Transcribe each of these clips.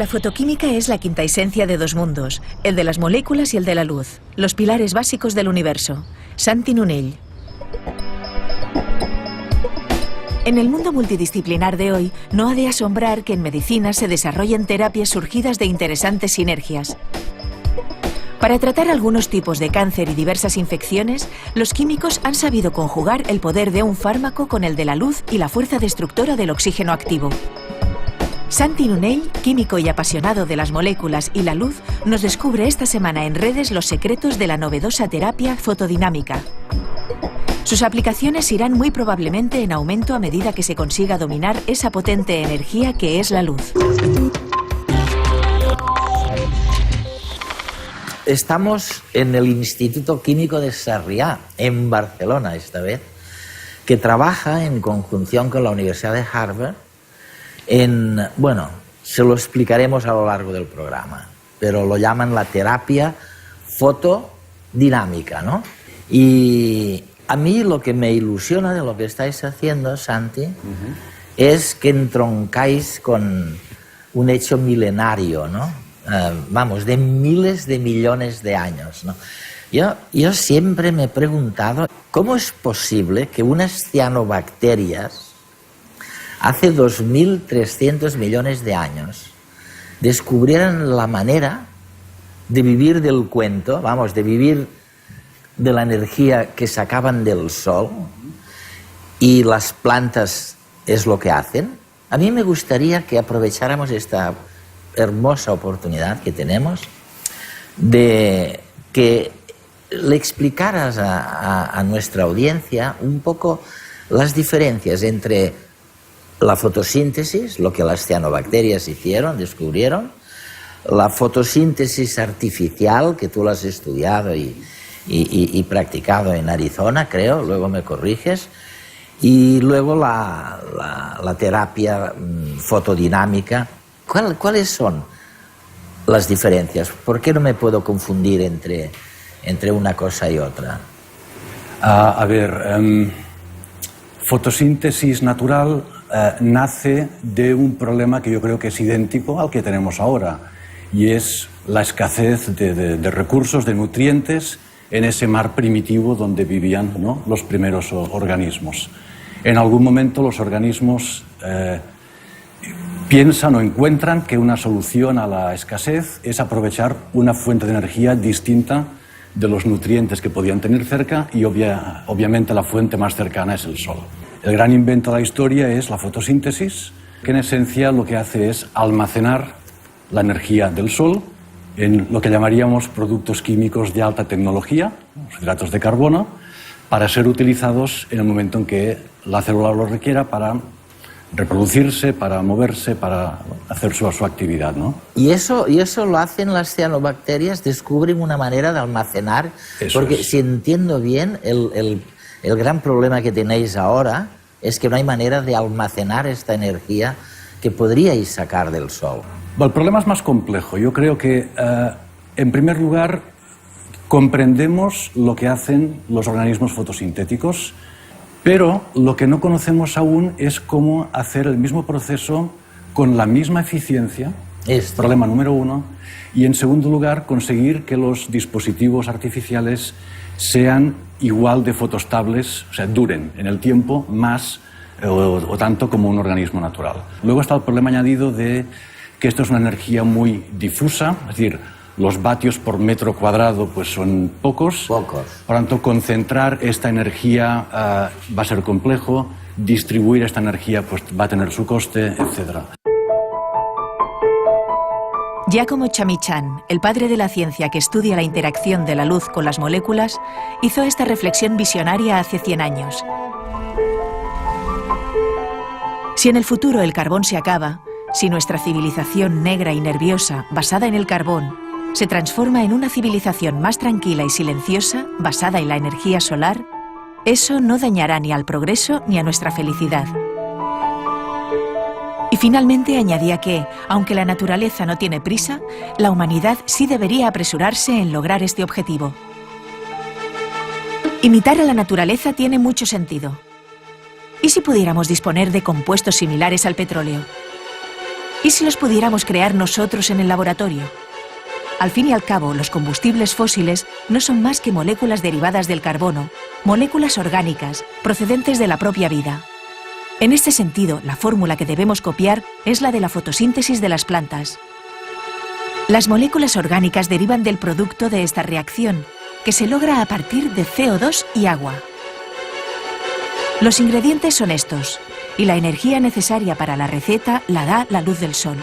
La fotoquímica es la quinta esencia de dos mundos, el de las moléculas y el de la luz, los pilares básicos del universo. Santi Nunell. En el mundo multidisciplinar de hoy, no ha de asombrar que en medicina se desarrollen terapias surgidas de interesantes sinergias. Para tratar algunos tipos de cáncer y diversas infecciones, los químicos han sabido conjugar el poder de un fármaco con el de la luz y la fuerza destructora del oxígeno activo. Santi Nunell, químico y apasionado de las moléculas y la luz, nos descubre esta semana en redes los secretos de la novedosa terapia fotodinámica. Sus aplicaciones irán muy probablemente en aumento a medida que se consiga dominar esa potente energía que es la luz. Estamos en el Instituto Químico de Sarriá, en Barcelona esta vez, que trabaja en conjunción con la Universidad de Harvard bueno, se lo explicaremos a lo largo del programa, pero lo llaman la terapia fotodinámica, ¿no? Y a mí lo que me ilusiona de lo que estáis haciendo, Santi, es que entroncáis con un hecho milenario, ¿no? Vamos, de miles de millones de años, ¿no? Yo siempre me he preguntado, ¿cómo es posible que unas cianobacterias hace 2.300 millones de años descubrieran la manera de vivir del cuento, vamos, de vivir de la energía que sacaban del sol, y las plantas es lo que hacen? A mí me gustaría que aprovecháramos esta hermosa oportunidad que tenemos de que le explicaras a nuestra audiencia un poco las diferencias entre la fotosíntesis, lo que las cianobacterias hicieron, descubrieron, la fotosíntesis artificial, que tú la has estudiado y practicado en Arizona, creo, luego me corriges, y luego la terapia fotodinámica. ¿Cuáles son las diferencias? ¿Por qué no me puedo confundir entre una cosa y otra? Fotosíntesis natural nace de un problema que yo creo que es idéntico al que tenemos ahora, y es la escasez de recursos, de nutrientes en ese mar primitivo donde vivían, ¿no?, los primeros organismos. En algún momento los organismos piensan o encuentran que una solución a la escasez es aprovechar una fuente de energía distinta de los nutrientes que podían tener cerca, y obviamente la fuente más cercana es el sol. El gran invento de la historia es la fotosíntesis, que en esencia lo que hace es almacenar la energía del sol en lo que llamaríamos productos químicos de alta tecnología, los hidratos de carbono, para ser utilizados en el momento en que la célula lo requiera para reproducirse, para moverse, para hacer su actividad, ¿no? Y eso lo hacen las cianobacterias, descubren una manera de almacenar, porque si entiendo bien, el gran problema que tenéis ahora es que no hay manera de almacenar esta energía que podríais sacar del sol. Bueno, el problema es más complejo. Yo creo que, en primer lugar, comprendemos lo que hacen los organismos fotosintéticos, pero lo que no conocemos aún es cómo hacer el mismo proceso con la misma eficiencia, problema número uno, y en segundo lugar, conseguir que los dispositivos artificiales sean igual de fotoestables, o sea, duren en el tiempo más o tanto como un organismo natural. Luego está el problema añadido de que esto es una energía muy difusa, es decir, los vatios por metro cuadrado pues son pocos. Por tanto, concentrar esta energía va a ser complejo, distribuir esta energía pues va a tener su coste, etc. Giacomo Chamichan, el padre de la ciencia que estudia la interacción de la luz con las moléculas, hizo esta reflexión visionaria hace 100 años. Si en el futuro el carbón se acaba, si nuestra civilización negra y nerviosa, basada en el carbón, se transforma en una civilización más tranquila y silenciosa, basada en la energía solar, eso no dañará ni al progreso ni a nuestra felicidad. Y finalmente añadía que, aunque la naturaleza no tiene prisa, la humanidad sí debería apresurarse en lograr este objetivo. Imitar a la naturaleza tiene mucho sentido. ¿Y si pudiéramos disponer de compuestos similares al petróleo? ¿Y si los pudiéramos crear nosotros en el laboratorio? Al fin y al cabo, los combustibles fósiles no son más que moléculas derivadas del carbono, moléculas orgánicas, procedentes de la propia vida. En este sentido, la fórmula que debemos copiar es la de la fotosíntesis de las plantas. Las moléculas orgánicas derivan del producto de esta reacción, que se logra a partir de CO2 y agua. Los ingredientes son estos, y la energía necesaria para la receta la da la luz del sol.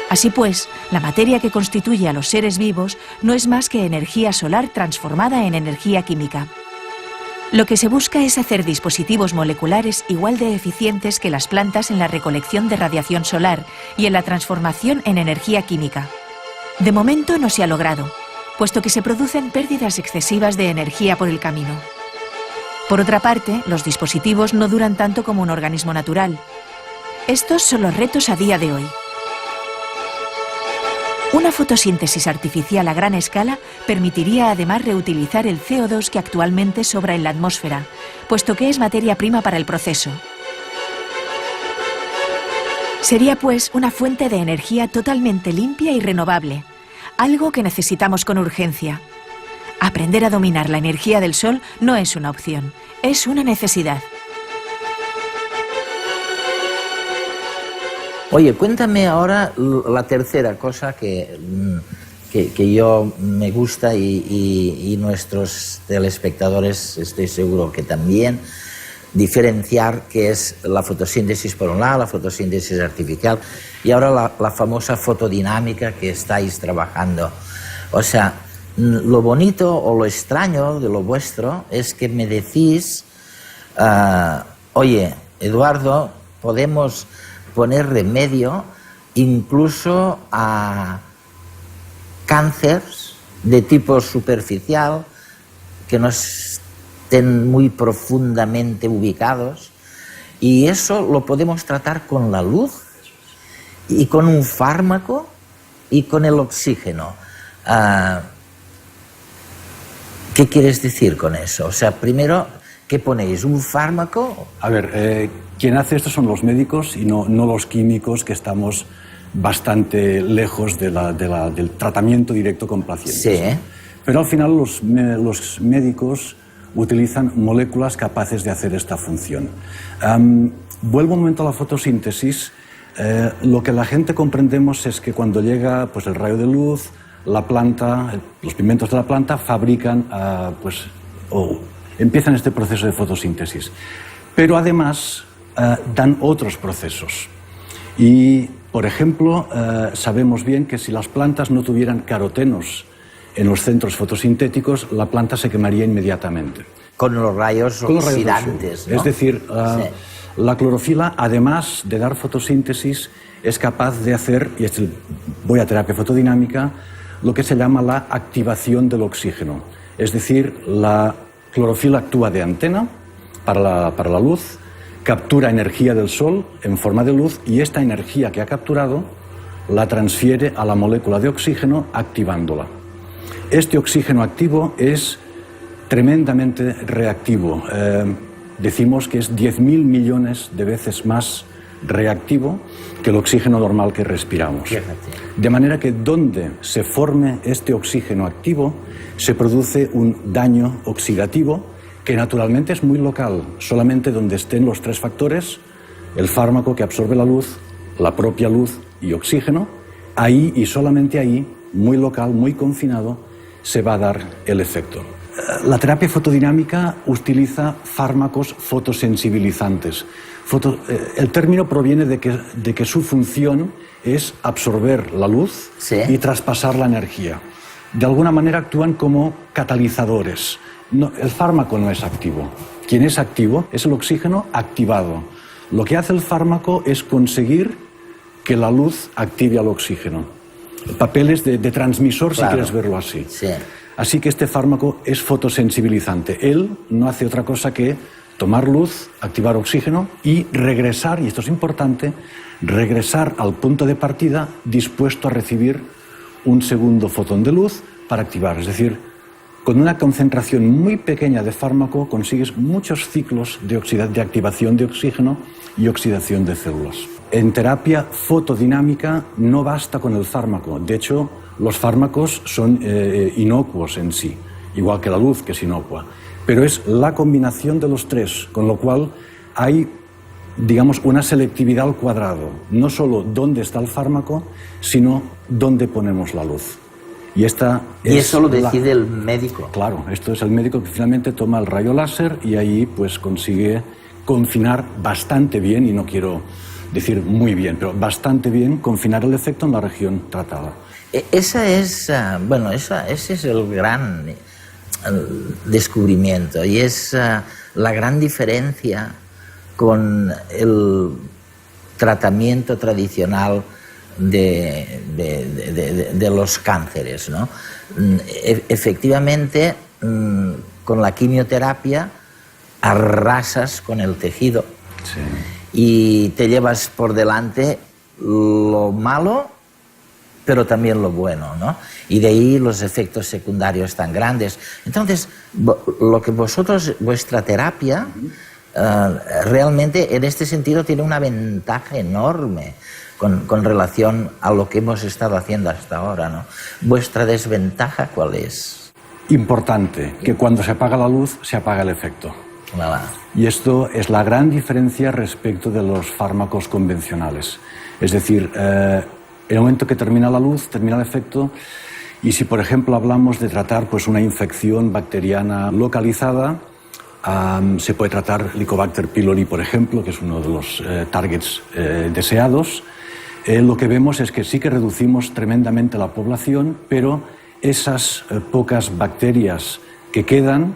Así pues, la materia que constituye a los seres vivos no es más que energía solar transformada en energía química. Lo que se busca es hacer dispositivos moleculares igual de eficientes que las plantas en la recolección de radiación solar y en la transformación en energía química. De momento no se ha logrado, puesto que se producen pérdidas excesivas de energía por el camino. Por otra parte, los dispositivos no duran tanto como un organismo natural. Estos son los retos a día de hoy. Una fotosíntesis artificial a gran escala permitiría además reutilizar el CO2 que actualmente sobra en la atmósfera, puesto que es materia prima para el proceso. Sería pues una fuente de energía totalmente limpia y renovable, algo que necesitamos con urgencia. Aprender a dominar la energía del sol no es una opción, es una necesidad. Oye, cuéntame ahora la tercera cosa que yo me gusta y nuestros telespectadores estoy seguro que también, diferenciar qué es la fotosíntesis por un lado, la fotosíntesis artificial y ahora la famosa fotodinámica que estáis trabajando. O sea, lo bonito o lo extraño de lo vuestro es que me decís, oye, Eduardo, podemos poner remedio incluso a cánceres de tipo superficial que no estén muy profundamente ubicados, y eso lo podemos tratar con la luz y con un fármaco y con el oxígeno. ¿Qué quieres decir con eso? O sea, primero, ¿qué ponéis? ¿Un fármaco? A ver, quien hace esto son los médicos y no los químicos, que estamos bastante lejos del tratamiento directo con pacientes. Sí. Pero al final los médicos utilizan moléculas capaces de hacer esta función. Vuelvo un momento a la fotosíntesis. Lo que la gente comprendemos es que cuando llega pues, el rayo de luz, la planta, los pigmentos de la planta fabrican, empiezan este proceso de fotosíntesis. Pero además dan otros procesos. Y, por ejemplo, sabemos bien que si las plantas no tuvieran carotenos en los centros fotosintéticos, la planta se quemaría inmediatamente. Con los rayos oxidantes, ¿no? Es decir, la clorofila, además de dar fotosíntesis, es capaz de hacer, y voy a terapia fotodinámica, lo que se llama la activación del oxígeno. Es decir, la clorofila actúa de antena para la luz, captura energía del sol en forma de luz y esta energía que ha capturado la transfiere a la molécula de oxígeno activándola. Este oxígeno activo es tremendamente reactivo. Decimos que es 10.000 millones de veces más reactivo que el oxígeno normal que respiramos. De manera que donde se forme este oxígeno activo se produce un daño oxidativo que naturalmente es muy local, solamente donde estén los tres factores, el fármaco que absorbe la luz, la propia luz y oxígeno, ahí y solamente ahí, muy local, muy confinado, se va a dar el efecto. La terapia fotodinámica utiliza fármacos fotosensibilizantes. El término proviene de que su función es absorber la luz y traspasar la energía. De alguna manera actúan como catalizadores. No, el fármaco no es activo. Quien es activo es el oxígeno activado. Lo que hace el fármaco es conseguir que la luz active al oxígeno. El papel es de transmisor, claro, si quieres verlo así. Sí. Así que este fármaco es fotosensibilizante. Él no hace otra cosa que tomar luz, activar oxígeno y regresar, y esto es importante, regresar al punto de partida dispuesto a recibir un segundo fotón de luz para activar. Es decir, con una concentración muy pequeña de fármaco consigues muchos ciclos de activación de oxígeno y oxidación de células. En terapia fotodinámica no basta con el fármaco. De hecho, los fármacos son inocuos en sí, igual que la luz, que es inocua. Pero es la combinación de los tres, con lo cual hay, digamos, una selectividad al cuadrado. No solo dónde está el fármaco, sino dónde ponemos la luz. Y eso lo decide el médico. Claro, esto es el médico que finalmente toma el rayo láser y ahí pues consigue confinar bastante bien, y no quiero decir muy bien, pero bastante bien, confinar el efecto en la región tratada. Ese es el gran descubrimiento, y es la gran diferencia con el tratamiento tradicional de los cánceres, ¿no? Efectivamente, con la quimioterapia arrasas con el tejido, sí, y te llevas por delante lo malo, pero también lo bueno, ¿no? Y de ahí los efectos secundarios tan grandes. Entonces, lo que vuestra terapia, realmente en este sentido tiene una ventaja enorme con relación a lo que hemos estado haciendo hasta ahora, ¿no? ¿Vuestra desventaja cuál es? Importante, que cuando se apaga la luz, se apaga el efecto. Voilà. Y esto es la gran diferencia respecto de los fármacos convencionales. Es decir, en el momento que termina la luz, termina el efecto, y si, por ejemplo, hablamos de tratar pues, una infección bacteriana localizada, se puede tratar Helicobacter pylori, por ejemplo, que es uno de los targets deseados. Lo que vemos es que sí que reducimos tremendamente la población, pero esas pocas bacterias que quedan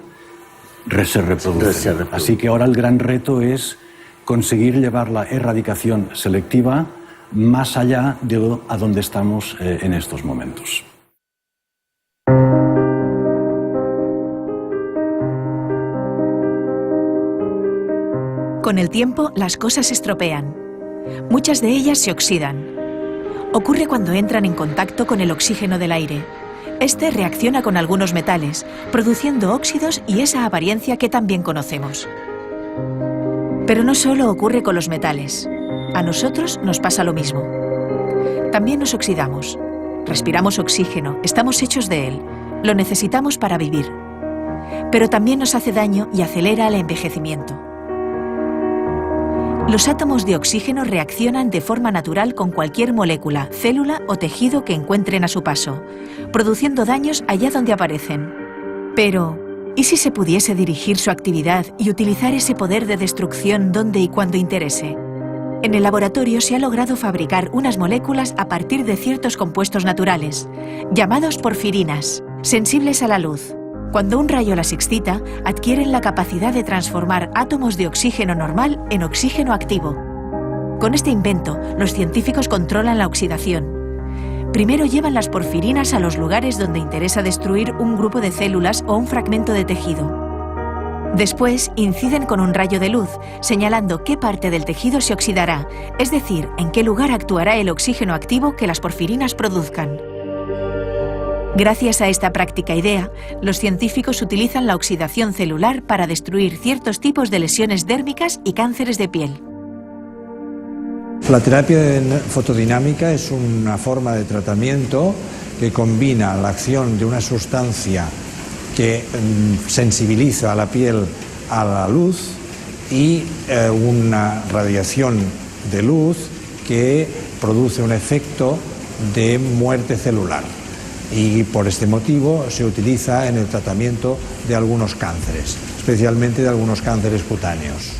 se reproducen. Así que ahora el gran reto es conseguir llevar la erradicación selectiva más allá de a donde estamos en estos momentos. Con el tiempo, las cosas se estropean. Muchas de ellas se oxidan. Ocurre cuando entran en contacto con el oxígeno del aire. Este reacciona con algunos metales, produciendo óxidos y esa apariencia que también conocemos. Pero no solo ocurre con los metales. A nosotros nos pasa lo mismo. También nos oxidamos. Respiramos oxígeno, estamos hechos de él. Lo necesitamos para vivir. Pero también nos hace daño y acelera el envejecimiento. Los átomos de oxígeno reaccionan de forma natural con cualquier molécula, célula o tejido que encuentren a su paso, produciendo daños allá donde aparecen. Pero, ¿y si se pudiese dirigir su actividad y utilizar ese poder de destrucción donde y cuando interese? En el laboratorio se ha logrado fabricar unas moléculas a partir de ciertos compuestos naturales, llamados porfirinas, sensibles a la luz. Cuando un rayo las excita, adquieren la capacidad de transformar átomos de oxígeno normal en oxígeno activo. Con este invento, los científicos controlan la oxidación. Primero llevan las porfirinas a los lugares donde interesa destruir un grupo de células o un fragmento de tejido. Después, inciden con un rayo de luz, señalando qué parte del tejido se oxidará, es decir, en qué lugar actuará el oxígeno activo que las porfirinas produzcan. Gracias a esta práctica idea, los científicos utilizan la oxidación celular para destruir ciertos tipos de lesiones dérmicas y cánceres de piel. La terapia fotodinámica es una forma de tratamiento que combina la acción de una sustancia que sensibiliza a la piel a la luz y una radiación de luz que produce un efecto de muerte celular. Y por este motivo se utiliza en el tratamiento de algunos cánceres, especialmente de algunos cánceres cutáneos.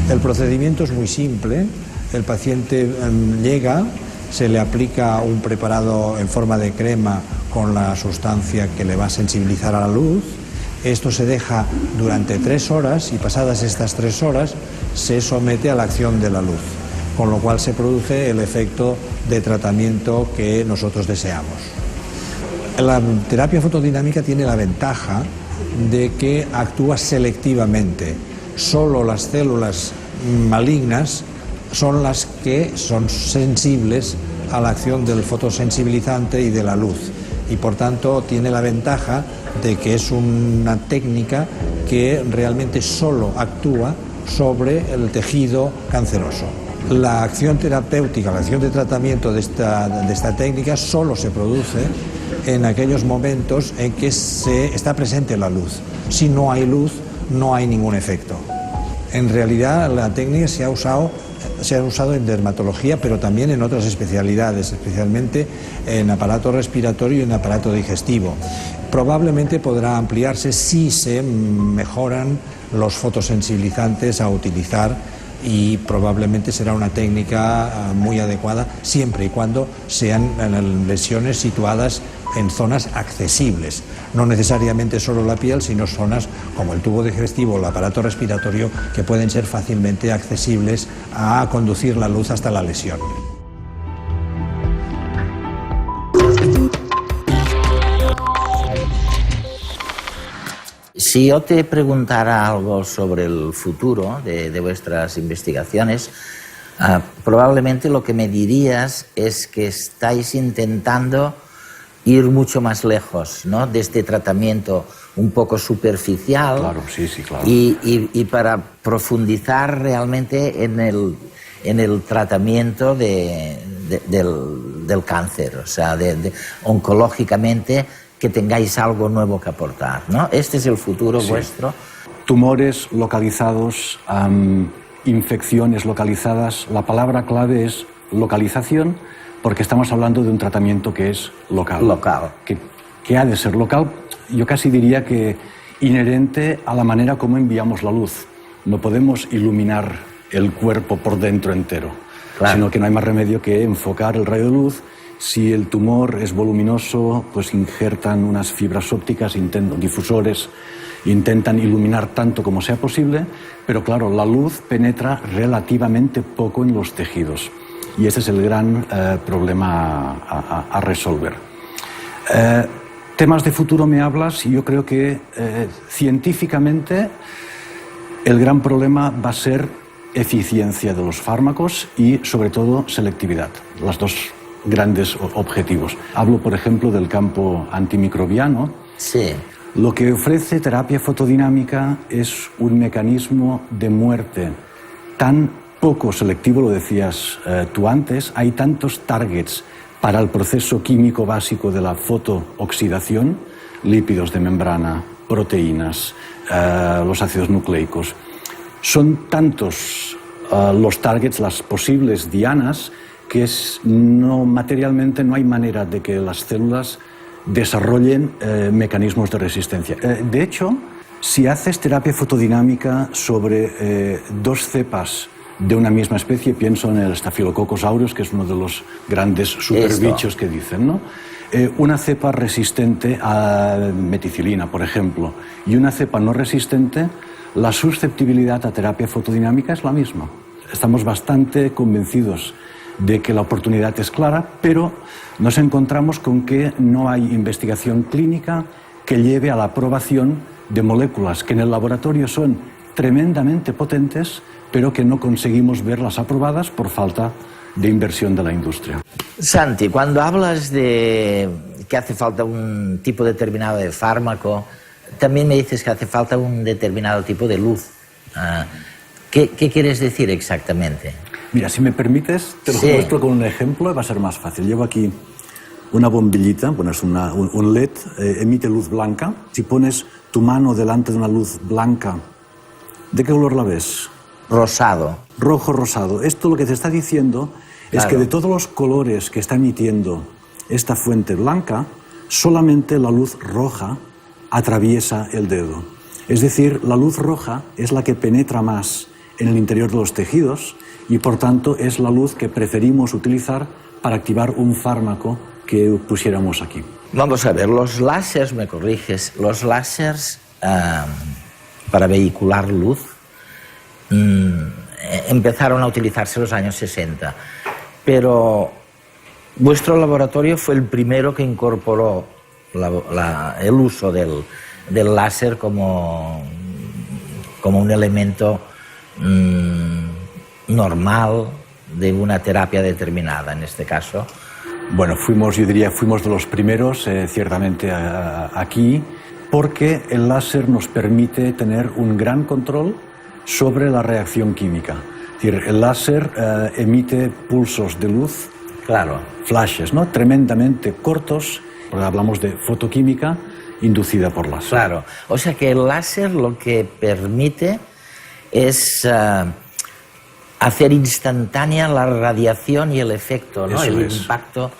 El procedimiento es muy simple. El paciente llega, se le aplica un preparado en forma de crema con la sustancia que le va a sensibilizar a la luz. Esto se deja durante 3 horas y pasadas estas 3 horas se somete a la acción de la luz, con lo cual se produce el efecto de tratamiento que nosotros deseamos. La terapia fotodinámica tiene la ventaja de que actúa selectivamente. Solo las células malignas son las que son sensibles a la acción del fotosensibilizante y de la luz, y por tanto tiene la ventaja de que es una técnica que realmente solo actúa sobre el tejido canceroso. La acción terapéutica, la acción de tratamiento de esta técnica solo se produce en aquellos momentos en que está presente la luz. Si no hay luz, no hay ningún efecto. En realidad, la técnica se ha usado en dermatología, pero también en otras especialidades, especialmente en aparato respiratorio y en aparato digestivo. Probablemente podrá ampliarse si se mejoran los fotosensibilizantes a utilizar, y probablemente será una técnica muy adecuada siempre y cuando sean lesiones situadas en zonas accesibles, no necesariamente solo la piel, sino zonas como el tubo digestivo o el aparato respiratorio, que pueden ser fácilmente accesibles a conducir la luz hasta la lesión. Si yo te preguntara algo sobre el futuro de vuestras investigaciones, probablemente lo que me dirías es que estáis intentando ir mucho más lejos, ¿no?, de este tratamiento un poco superficial. Claro, sí, claro. Y para profundizar realmente en el tratamiento del cáncer, o sea, oncológicamente, que tengáis algo nuevo que aportar, ¿no? Este es el futuro vuestro. Tumores localizados, infecciones localizadas. La palabra clave es localización, porque estamos hablando de un tratamiento que es local. Que ha de ser local, yo casi diría que inherente a la manera como enviamos la luz. No podemos iluminar el cuerpo por dentro entero, sino que no hay más remedio que enfocar el rayo de luz. Si el tumor es voluminoso, pues injertan unas fibras ópticas, difusores, intentan iluminar tanto como sea posible, pero claro, la luz penetra relativamente poco en los tejidos. Y ese es el gran problema a resolver. Temas de futuro me hablas, y yo creo que científicamente el gran problema va a ser eficiencia de los fármacos y sobre todo selectividad, las dos grandes objetivos. Hablo, por ejemplo, del campo antimicrobiano. Sí. Lo que ofrece terapia fotodinámica es un mecanismo de muerte tan poco selectivo, lo decías tú antes. Hay tantos targets para el proceso químico básico de la fotooxidación, lípidos de membrana, proteínas, los ácidos nucleicos. Son tantos los targets, las posibles dianas, que materialmente no hay manera de que las células desarrollen mecanismos de resistencia. De hecho, si haces terapia fotodinámica sobre dos cepas de una misma especie, pienso en el Staphylococcus aureus, que es uno de los grandes superbichos que dicen, ¿no? Una cepa resistente a meticilina, por ejemplo, y una cepa no resistente, la susceptibilidad a terapia fotodinámica es la misma. Estamos bastante convencidos de que la oportunidad es clara, pero nos encontramos con que no hay investigación clínica que lleve a la aprobación de moléculas que en el laboratorio son tremendamente potentes, pero que no conseguimos verlas aprobadas por falta de inversión de la industria. Santi, cuando hablas de que hace falta un tipo determinado de fármaco, también me dices que hace falta un determinado tipo de luz. ¿Qué quieres decir exactamente? Mira, si me permites, te lo muestro con un ejemplo y va a ser más fácil. Llevo aquí una bombillita, bueno, es un LED, emite luz blanca. Si pones tu mano delante de una luz blanca, ¿de qué color la ves? Rosado. Rojo rosado. Esto lo que te está diciendo es que de todos los colores que está emitiendo esta fuente blanca, solamente la luz roja atraviesa el dedo. Es decir, la luz roja es la que penetra más en el interior de los tejidos y, por tanto, es la luz que preferimos utilizar para activar un fármaco que pusiéramos aquí. Vamos a ver, los láseres, me corriges, los láseres para vehicular luz empezaron a utilizarse en los años 60, pero vuestro laboratorio fue el primero que incorporó el uso del láser como un elemento normal de una terapia determinada, en este caso. Bueno, yo diría, fuimos de los primeros, ciertamente, aquí, porque el láser nos permite tener un gran control sobre la reacción química. Es decir, el láser emite pulsos de luz, Claro. flashes, ¿no? Tremendamente cortos, porque hablamos de fotoquímica inducida por láser. Claro. O sea que el láser lo que permite es hacer instantánea la radiación y el efecto, ¿no? Eso El es. impacto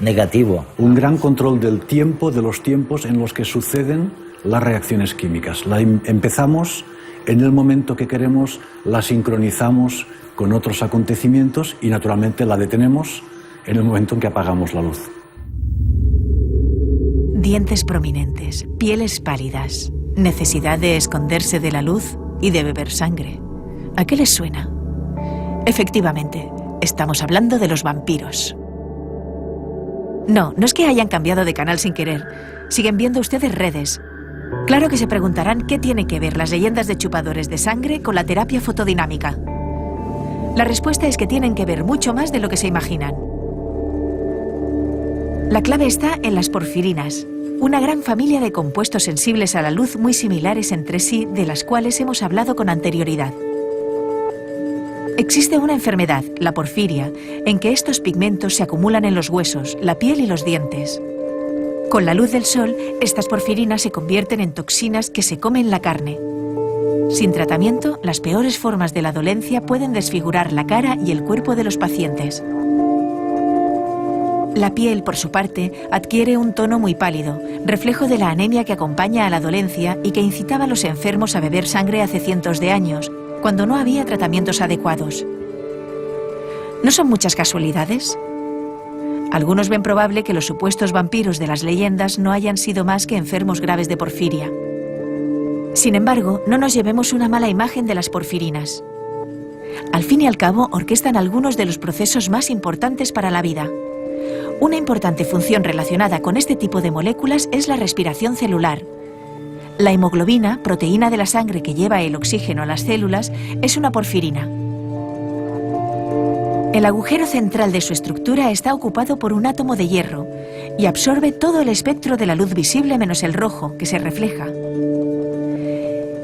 negativo. Un gran control del tiempo, de los tiempos en los que suceden las reacciones químicas. Empezamos en el momento que queremos, la sincronizamos con otros acontecimientos y naturalmente la detenemos en el momento en que apagamos la luz. Dientes prominentes, pieles pálidas, necesidad de esconderse de la luz y de beber sangre. ¿A qué les suena? Efectivamente, estamos hablando de los vampiros. No, no es que hayan cambiado de canal sin querer. Siguen viendo ustedes redes. Claro que se preguntarán qué tiene que ver las leyendas de chupadores de sangre con la terapia fotodinámica. La respuesta es que tienen que ver mucho más de lo que se imaginan. La clave está en las porfirinas, una gran familia de compuestos sensibles a la luz muy similares entre sí, de las cuales hemos hablado con anterioridad. Existe una enfermedad, la porfiria, en que estos pigmentos se acumulan en los huesos, la piel y los dientes. Con la luz del sol, estas porfirinas se convierten en toxinas que se comen la carne. Sin tratamiento, las peores formas de la dolencia pueden desfigurar la cara y el cuerpo de los pacientes. La piel, por su parte, adquiere un tono muy pálido, reflejo de la anemia que acompaña a la dolencia y que incitaba a los enfermos a beber sangre hace cientos de años, cuando no había tratamientos adecuados. ¿No son muchas casualidades? Algunos ven probable que los supuestos vampiros de las leyendas no hayan sido más que enfermos graves de porfiria. Sin embargo, no nos llevemos una mala imagen de las porfirinas. Al fin y al cabo, orquestan algunos de los procesos más importantes para la vida. Una importante función relacionada con este tipo de moléculas es la respiración celular. La hemoglobina, proteína de la sangre que lleva el oxígeno a las células, es una porfirina. El agujero central de su estructura está ocupado por un átomo de hierro y absorbe todo el espectro de la luz visible menos el rojo, que se refleja.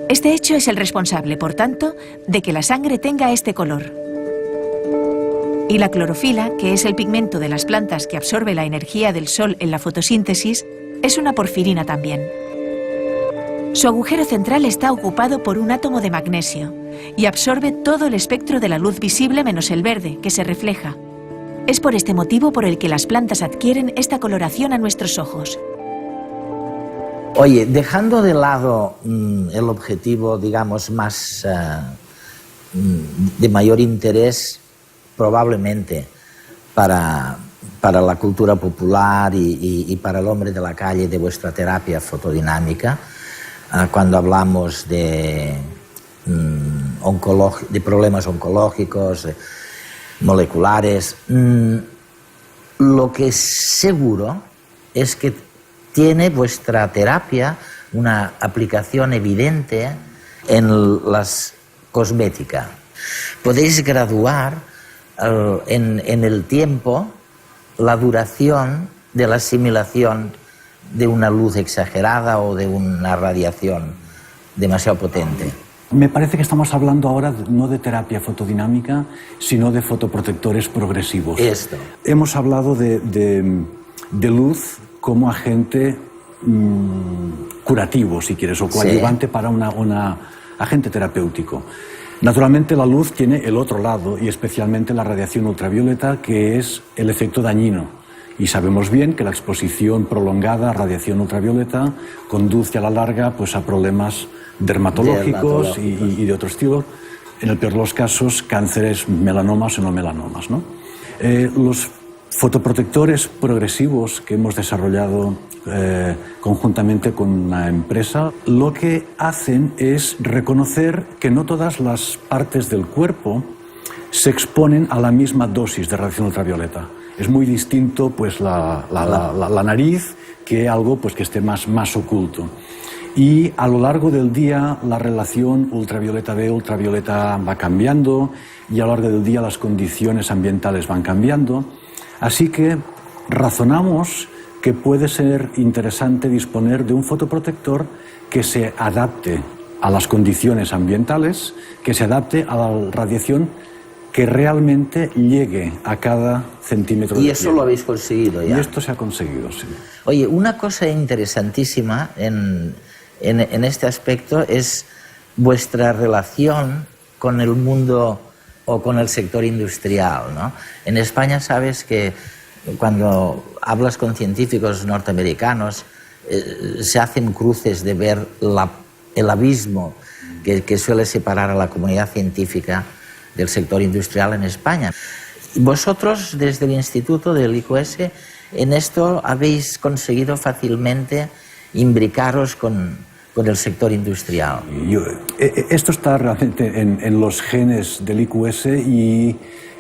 Este hecho es el responsable, por tanto, de que la sangre tenga este color. Y la clorofila, que es el pigmento de las plantas que absorbe la energía del sol en la fotosíntesis, es una porfirina también. Su agujero central está ocupado por un átomo de magnesio y absorbe todo el espectro de la luz visible menos el verde, que se refleja. Es por este motivo por el que las plantas adquieren esta coloración a nuestros ojos. Oye, dejando de lado el objetivo, digamos, más de mayor interés, probablemente para la cultura popular y para el hombre de la calle de vuestra terapia fotodinámica, cuando hablamos de problemas oncológicos, moleculares, lo que es seguro es que tiene vuestra terapia una aplicación evidente en las cosmética. Podéis graduar en el tiempo la duración de la asimilación de una luz exagerada o de una radiación demasiado potente. Me parece que estamos hablando ahora no de terapia fotodinámica, sino de fotoprotectores progresivos. Esto. Hemos hablado de luz como agente curativo, si quieres, o coadyuvante para un agente terapéutico. Naturalmente la luz tiene el otro lado, y especialmente la radiación ultravioleta, que es el efecto dañino. Y sabemos bien que la exposición prolongada a radiación ultravioleta conduce a la larga pues, a problemas dermatológicos y de otro estilo. En el peor de los casos, cánceres, melanomas o no melanomas, ¿no? Los fotoprotectores progresivos que hemos desarrollado conjuntamente con una empresa, lo que hacen es reconocer que no todas las partes del cuerpo se exponen a la misma dosis de radiación ultravioleta. Es muy distinto pues, la nariz que algo pues, que esté más oculto. Y a lo largo del día la relación ultravioleta B, ultravioleta A va cambiando, y a lo largo del día las condiciones ambientales van cambiando. Así que razonamos que puede ser interesante disponer de un fotoprotector que se adapte a las condiciones ambientales, que se adapte a la radiación que realmente llegue a cada centímetro de Y piel. eso lo habéis conseguido ya. Y esto se ha conseguido, sí. Oye, una cosa interesantísima en este aspecto es vuestra relación con el mundo o con el sector industrial, ¿no? En España sabes que cuando hablas con científicos norteamericanos se hacen cruces de ver el abismo que suele separar a la comunidad científica del sector industrial en España. Vosotros, desde el Instituto del IQS, en esto habéis conseguido fácilmente imbricaros con el sector industrial. Esto está realmente en los genes del IQS y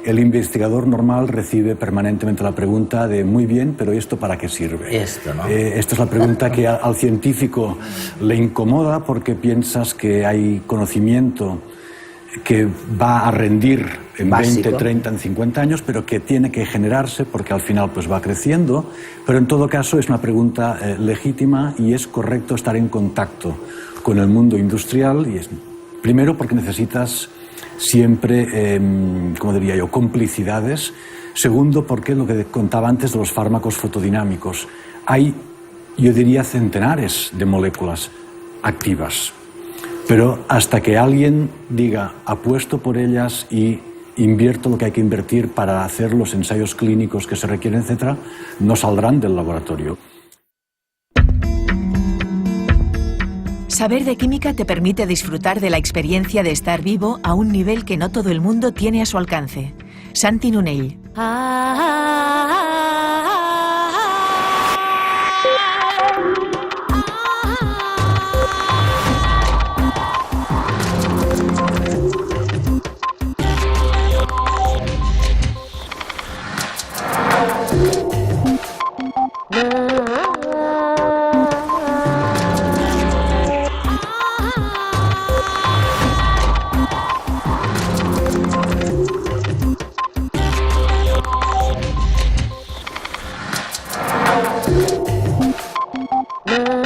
el investigador normal recibe permanentemente la pregunta de muy bien, pero ¿esto para qué sirve? Esto, ¿no? Esta es la pregunta que al científico le incomoda porque piensas que hay conocimiento que va a rendir en Básico. 20, 30, en 50 años, pero que tiene que generarse porque al final pues va creciendo. Pero en todo caso es una pregunta legítima y es correcto estar en contacto con el mundo industrial. Y primero porque necesitas siempre, como diría yo, complicidades. Segundo porque lo que contaba antes de los fármacos fotodinámicos. Hay, yo diría, centenares de moléculas activas. Pero hasta que alguien diga apuesto por ellas y invierto lo que hay que invertir para hacer los ensayos clínicos que se requieren, etcétera, no saldrán del laboratorio. Saber de química te permite disfrutar de la experiencia de estar vivo a un nivel que no todo el mundo tiene a su alcance. Santi Nunell. No.